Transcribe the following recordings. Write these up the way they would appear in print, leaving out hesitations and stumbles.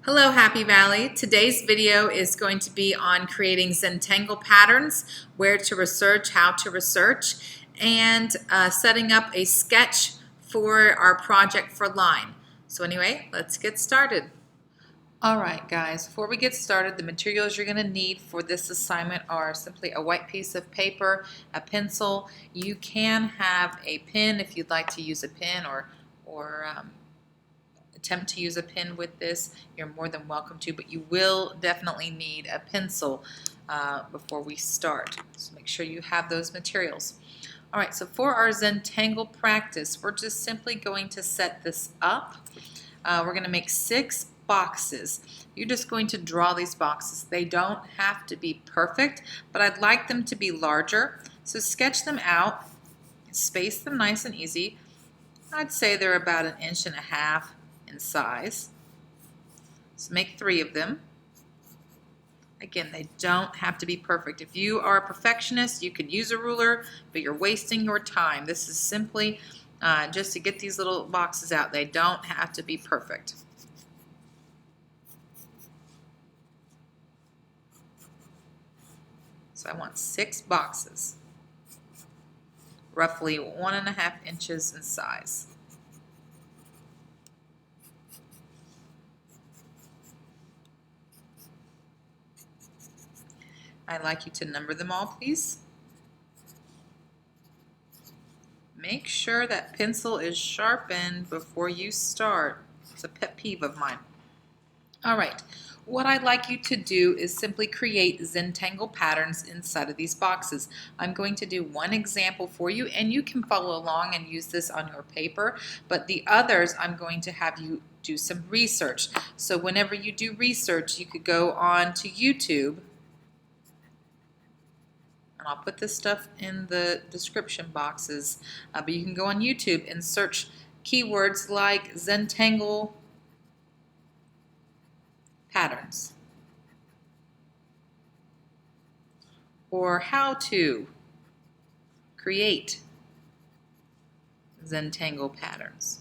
Hello Happy Valley. Today's video is going to be on creating Zentangle patterns, where to research, how to research, and setting up a sketch for our project for line. So anyway, let's get started. Alright guys, before we get started, the materials you're going to need for this assignment are simply a white piece of paper, a pencil. You can have a pen if you'd like to use a pen or attempt to use a pen with this. You're more than welcome to, but you will definitely need a pencil before we start. So make sure you have those materials. All right, so for our Zentangle practice, we're just simply going to set this up. We're going to make 6 boxes. You're just going to draw these boxes. They don't have to be perfect, but I'd like them to be larger. So sketch them out, space them nice and easy. I'd say they're about 1.5 inches in size. So make 3 of them. Again, they don't have to be perfect. If you are a perfectionist, you could use a ruler, but you're wasting your time. This is simply just to get these little boxes out. They don't have to be perfect. So I want 6 boxes, roughly 1.5 inches in size. I'd like you to number them all, please. Make sure that pencil is sharpened before you start. It's a pet peeve of mine. All right, what I'd like you to do is simply create Zentangle patterns inside of these boxes. I'm going to do one example for you, and you can follow along and use this on your paper, but the others I'm going to have you do some research. So whenever you do research, you could go on to YouTube, and I'll put this stuff in the description boxes, but you can go on YouTube and search keywords like Zentangle patterns or how to create Zentangle patterns.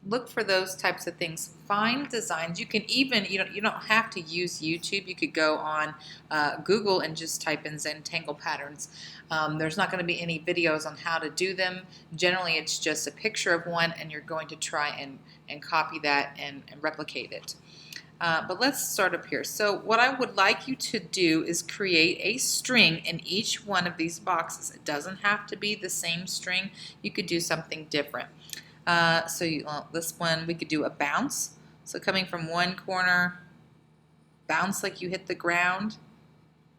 Look for those types of things. Find designs. You can even, you don't have to use YouTube. You could go on Google and just type in Zentangle patterns. There's not going to be any videos on how to do them. Generally, it's just a picture of one, and you're going to try and copy that and replicate it. But let's start up here. So what I would like you to do is create a string in each one of these boxes. It doesn't have to be the same string. You could do something different. This one, we could do a bounce. So coming from one corner, bounce like you hit the ground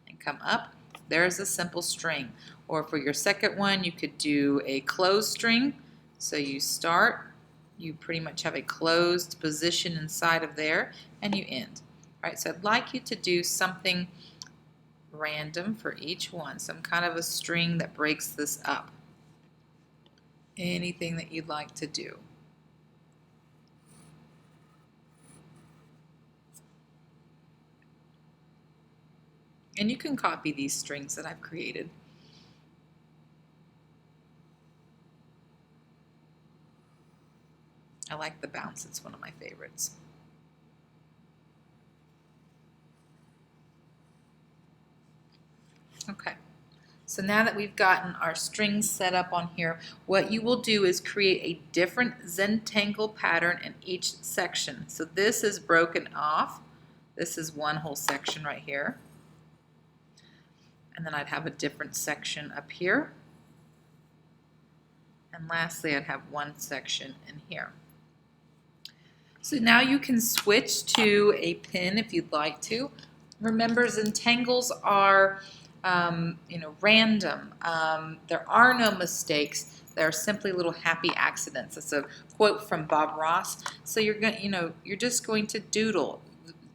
and come up. There's a simple string. Or for your second one, you could do a closed string. So you start, you pretty much have a closed position inside of there, and you end. All right, so I'd like you to do something random for each one, some kind of a string that breaks this up. Anything that you'd like to do. And you can copy these strings that I've created. I like the bounce, it's one of my favorites. Okay. So now that we've gotten our strings set up on here, what you will do is create a different Zentangle pattern in each section. So this is broken off. This is one whole section right here. And then I'd have a different section up here. And lastly, I'd have one section in here. So now you can switch to a pen if you'd like to. Remember, Zentangles are random. There are no mistakes. There are simply little happy accidents. That's a quote from Bob Ross. So you're just going to doodle.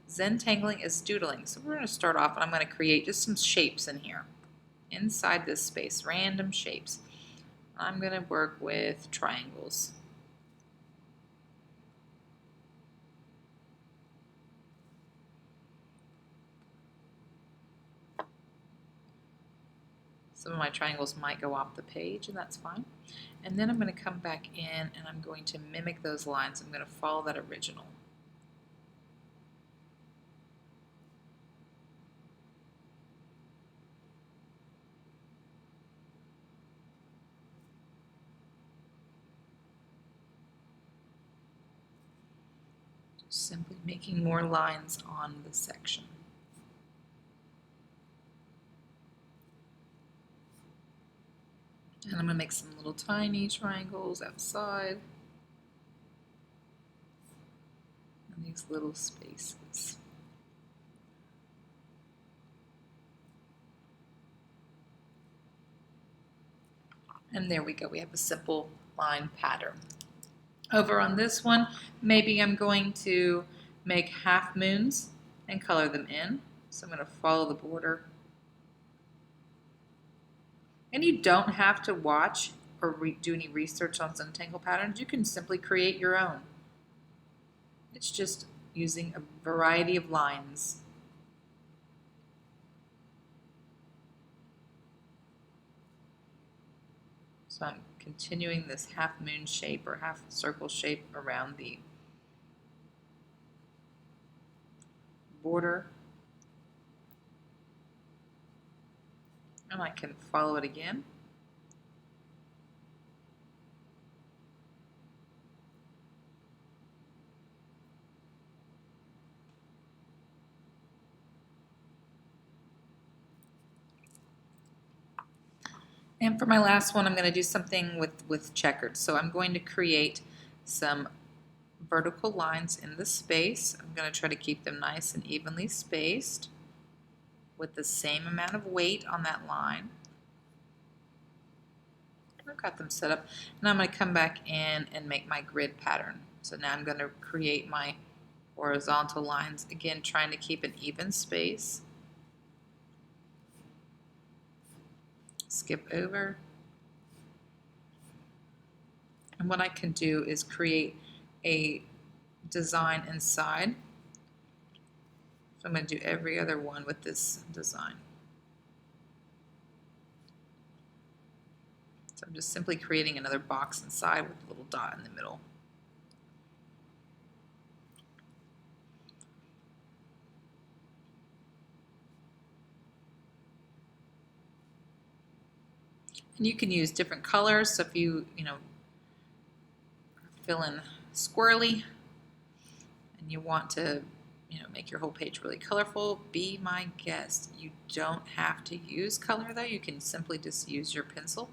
Zentangling is doodling. So we're going to start off, and I'm going to create just some shapes in here, inside this space, random shapes. I'm going to work with triangles. Some of my triangles might go off the page, and that's fine. And then I'm going to come back in and I'm going to mimic those lines. I'm going to follow that original. Just simply making more lines on the section. And I'm going to make some little tiny triangles outside. And these little spaces. And there we go. We have a simple line pattern. Over on this one, maybe I'm going to make half moons and color them in. So I'm going to follow the border. And you don't have to watch or do any research on Zentangle patterns. You can simply create your own. It's just using a variety of lines. So I'm continuing this half moon shape or half circle shape around the border. And I can follow it again. And for my last one, I'm going to do something with checkered. So I'm going to create some vertical lines in the space. I'm going to try to keep them nice and evenly spaced with the same amount of weight on that line. I've got them set up. And I'm going to come back in and make my grid pattern. So now I'm going to create my horizontal lines, again trying to keep an even space. Skip over. And what I can do is create a design inside. So I'm going to do every other one with this design. So I'm just simply creating another box inside with a little dot in the middle. And you can use different colors. So if you feeling squirrely and you want to make your whole page really colorful, be my guest. You don't have to use color though. You can simply just use your pencil.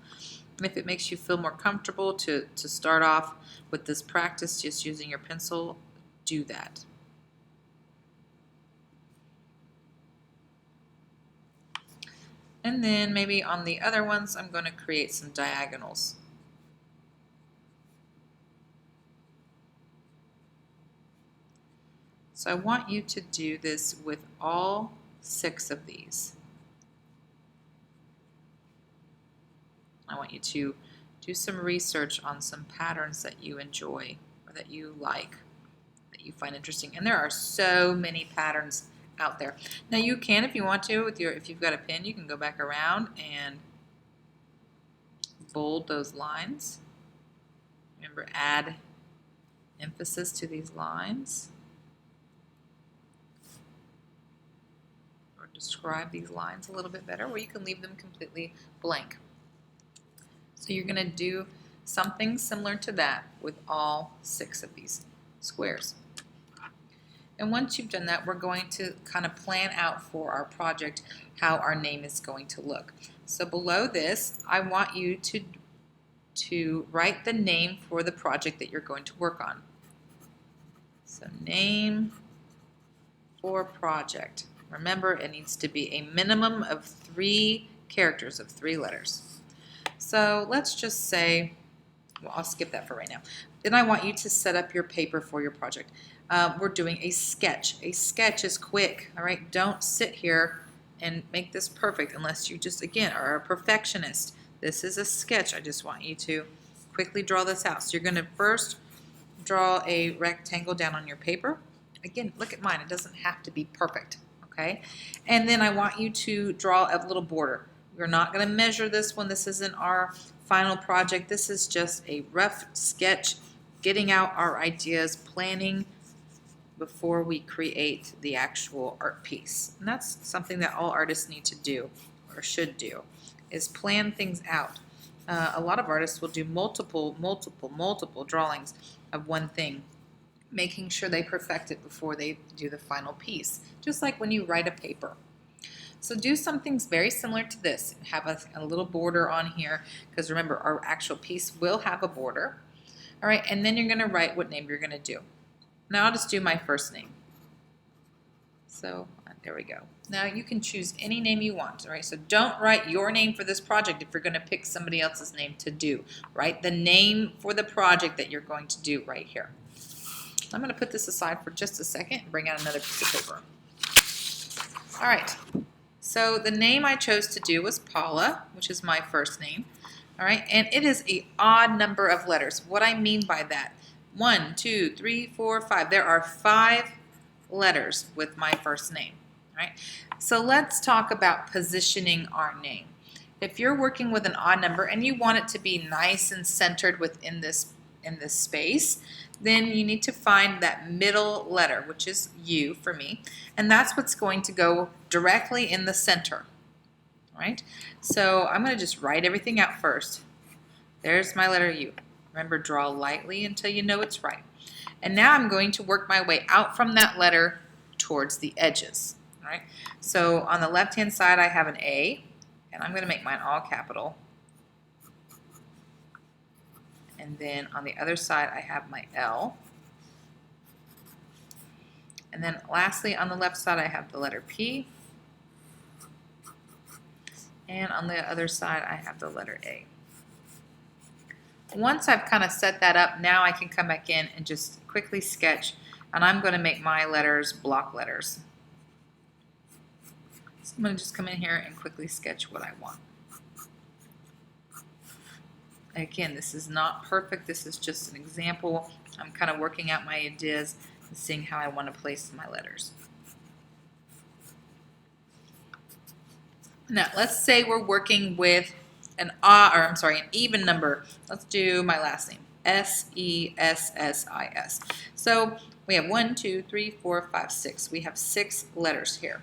And if it makes you feel more comfortable to start off with this practice just using your pencil, do that. And then maybe on the other ones, I'm going to create some diagonals. So I want you to do this with all 6 of these. I want you to do some research on some patterns that you enjoy or that you like, that you find interesting. And there are so many patterns out there. Now you can, if you want to, if you've got a pen, you can go back around and bold those lines. Remember, add emphasis to these lines. Or describe these lines a little bit better, or you can leave them completely blank. So you're going to do something similar to that with all 6 of these squares. And once you've done that, we're going to kind of plan out for our project how our name is going to look. So below this, I want you to write the name for the project that you're going to work on. So name for project. Remember, it needs to be a minimum of 3 characters of 3 letters. So let's just say, well, I'll skip that for right now. Then I want you to set up your paper for your project. We're doing a sketch. A sketch is quick, all right? Don't sit here and make this perfect unless you just, again, are a perfectionist. This is a sketch. I just want you to quickly draw this out. So you're going to first draw a rectangle down on your paper. Again, look at mine. It doesn't have to be perfect, okay? And then I want you to draw a little border. We're not going to measure this one. This isn't our final project. This is just a rough sketch, getting out our ideas, planning before we create the actual art piece. And that's something that all artists need to do, or should do, is plan things out. A lot of artists will do multiple drawings of one thing, making sure they perfect it before they do the final piece, just like when you write a paper. So do something very similar to this. Have a little border on here, because remember, our actual piece will have a border. All right, and then you're going to write what name you're going to do. Now I'll just do my first name. So there we go. Now you can choose any name you want. All right, so don't write your name for this project if you're going to pick somebody else's name to do. Write the name for the project that you're going to do right here. I'm going to put this aside for just a second and bring out another piece of paper. All right, so the name I chose to do was Paula, which is my first name. All right, and it is an odd number of letters. What I mean by that, 1, 2, 3, 4, 5. There are 5 letters with my first name. All right, so let's talk about positioning our name. If you're working with an odd number and you want it to be nice and centered within this space, then you need to find that middle letter, which is U for me, and that's what's going to go directly in the center. All right, so I'm going to just write everything out first. There's my letter U. Remember, draw lightly until you know it's right. And now I'm going to work my way out from that letter towards the edges. All right, so on the left-hand side I have an A, and I'm going to make mine all capital. And then on the other side I have my L. And then lastly on the left side I have the letter P. And on the other side I have the letter A. Once I've kind of set that up, now I can come back in and just quickly sketch, and I'm going to make my letters block letters. So I'm going to just come in here and quickly sketch what I want. Again, this is not perfect. This is just an example. I'm kind of working out my ideas and seeing how I want to place my letters. Now, let's say we're working with an even number. Let's do my last name, S-E-S-S-I-S. So we have 1, 2, 3, 4, 5, 6. We have 6 letters here.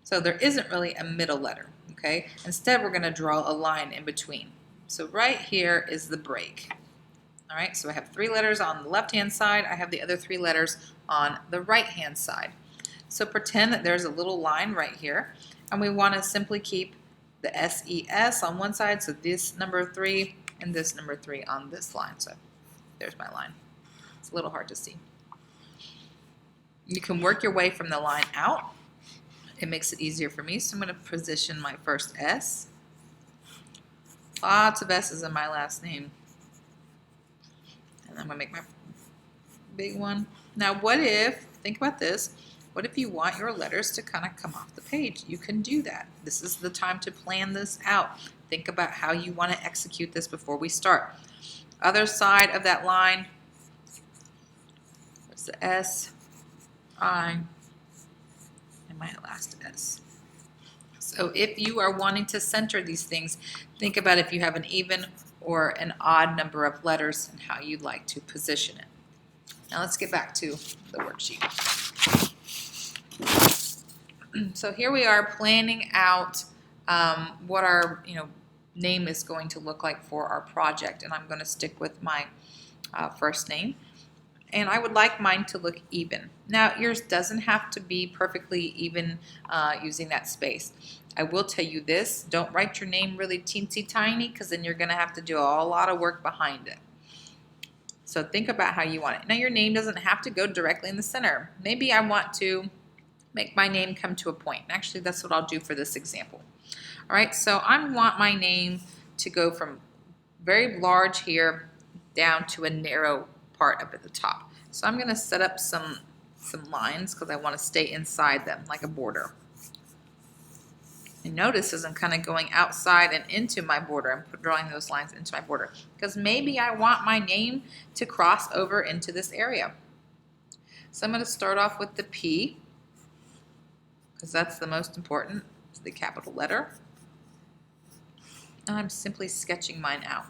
So there isn't really a middle letter, okay? Instead, we're going to draw a line in between. So right here is the break. All right, so I have 3 letters on the left-hand side. I have the other 3 letters on the right-hand side. So pretend that there's a little line right here, and we want to simply keep the S-E-S on one side, so this number 3 and this number 3 on this line. So there's my line. It's a little hard to see. You can work your way from the line out. It makes it easier for me, so I'm going to position my first S. Lots of S's in my last name. And I'm going to make my big one. Now what if, think about this, what if you want your letters to kind of come off the page? You can do that. This is the time to plan this out. Think about how you want to execute this before we start. Other side of that line, there's the S, I, and my last S. So if you are wanting to center these things, think about if you have an even or an odd number of letters and how you'd like to position it. Now let's get back to the worksheet. So here we are planning out what our name is going to look like for our project, and I'm going to stick with my first name. And I would like mine to look even. Now yours doesn't have to be perfectly even using that space. I will tell you this, don't write your name really teensy tiny, because then you're going to have to do a lot of work behind it. So think about how you want it. Now your name doesn't have to go directly in the center. Maybe I want to make my name come to a point. Actually, that's what I'll do for this example. All right, so I want my name to go from very large here down to a narrow part up at the top. So I'm going to set up some lines because I want to stay inside them like a border. And notice as I'm kind of going outside and into my border, I'm drawing those lines into my border because maybe I want my name to cross over into this area. So I'm going to start off with the P because that's the most important, it's the capital letter. and I'm simply sketching mine out.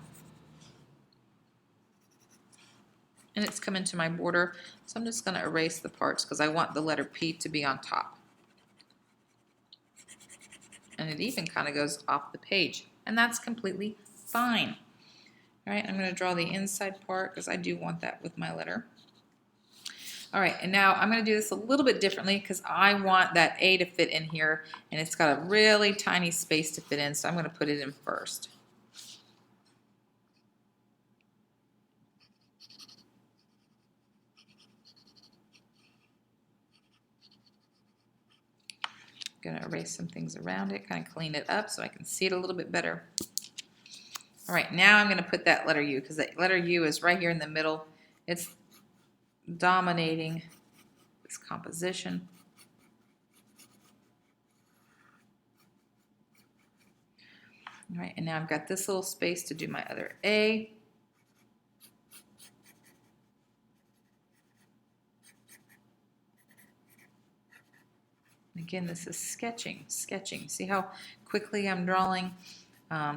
And it's come into my border, so I'm just going to erase the parts because I want the letter P to be on top. And it even kind of goes off the page, and that's completely fine. All right, I'm going to draw the inside part because I do want that with my letter. All right, and now I'm going to do this a little bit differently because I want that A to fit in here, and it's got a really tiny space to fit in, so I'm going to put it in first. I'm going to erase some things around it, kind of clean it up so I can see it a little bit better. All right, now I'm going to put that letter U because that letter U is right here in the middle. It's dominating this composition. All right, and now I've got this little space to do my other A. Again, this is sketching. See how quickly I'm drawing,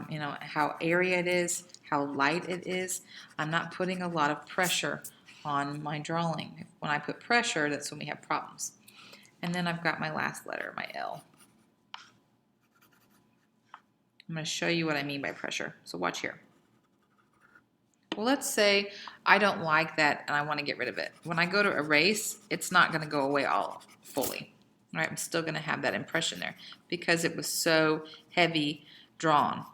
you know, how airy it is, how light it is. I'm not putting a lot of pressure on my drawing. When I put pressure, that's when we have problems. And then I've got my last letter, my L. I'm going to show you what I mean by pressure. So watch here. Well, let's say I don't like that and I want to get rid of it. When I go to erase, it's not going to go away all fully. All right, I'm still going to have that impression there because it was so heavy drawn.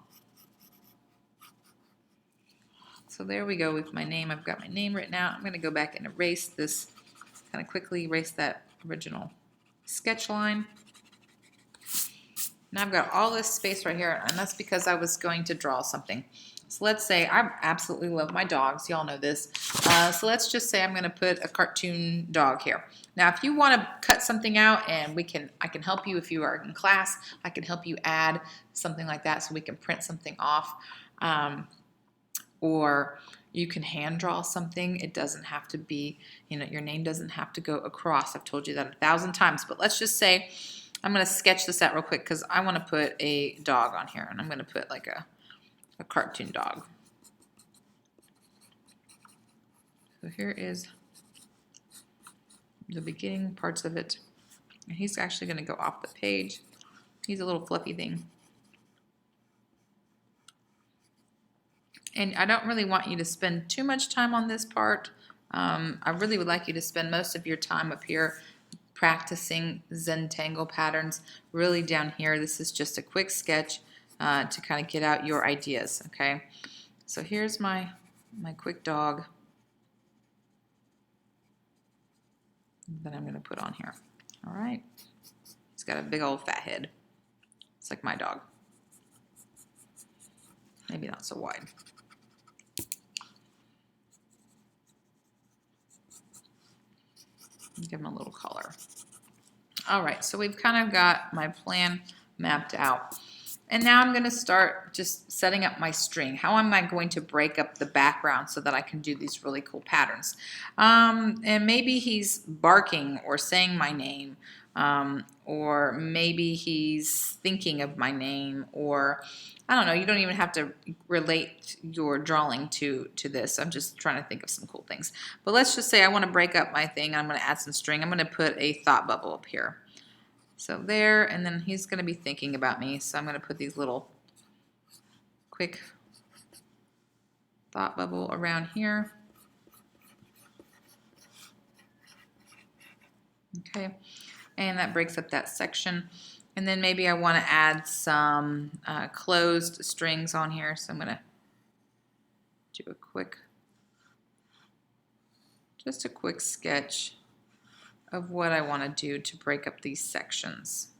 So there we go with my name. I've got my name written out. I'm going to go back and erase this, kind of quickly erase that original sketch line. Now I've got all this space right here, and that's because I was going to draw something. So let's say I absolutely love my dogs. Y'all know this. So let's just say I'm going to put a cartoon dog here. Now, if you want to cut something out, and I can help you if you are in class. I can help you add something like that so we can print something off. Or you can hand draw something. It doesn't have to be, you know, your name doesn't have to go across. I've told you that 1,000 times. But let's just say I'm going to sketch this out real quick because I want to put a dog on here, and I'm going to put like a cartoon dog. So here is the beginning parts of it. And he's actually going to go off the page. He's a little fluffy thing. And I don't really want you to spend too much time on this part. I really would like you to spend most of your time up here practicing Zentangle patterns. Really down here, this is just a quick sketch to kind of get out your ideas, okay? So here's my quick dog that I'm going to put on here. All right. He's got a big old fat head. It's like my dog. Maybe not so wide. Give him a little color. All right, so we've kind of got my plan mapped out. And now I'm going to start just setting up my string. How am I going to break up the background so that I can do these really cool patterns? And maybe he's barking or saying my name, or maybe he's thinking of my name, or I don't know. You don't even have to relate your drawing to this. I'm just trying to think of some cool things. But let's just say I want to break up my thing. I'm going to add some string. I'm going to put a thought bubble up here. So there, and then he's going to be thinking about me. So I'm going to put these little quick thought bubble around here. Okay, and that breaks up that section. And then maybe I want to add some closed strings on here. So I'm going to do just a quick sketch of what I want to do to break up these sections.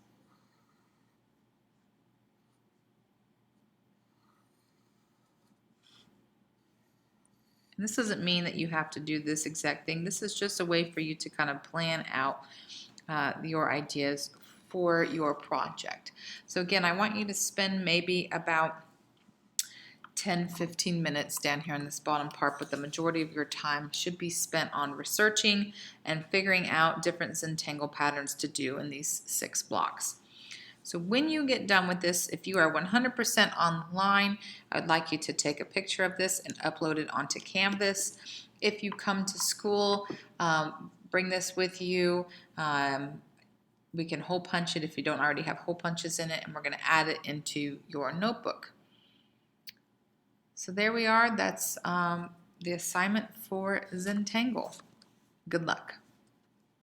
And this doesn't mean that you have to do this exact thing. This is just a way for you to kind of plan out your ideas for your project. So again, I want you to spend maybe about 10-15 minutes down here in this bottom part, but the majority of your time should be spent on researching and figuring out different Zentangle patterns to do in these 6 blocks. So when you get done with this, if you are 100% online, I would like you to take a picture of this and upload it onto Canvas. If you come to school, bring this with you. We can hole punch it if you don't already have hole punches in it, and we're going to add it into your notebook. So there we are. That's the assignment for Zentangle. Good luck.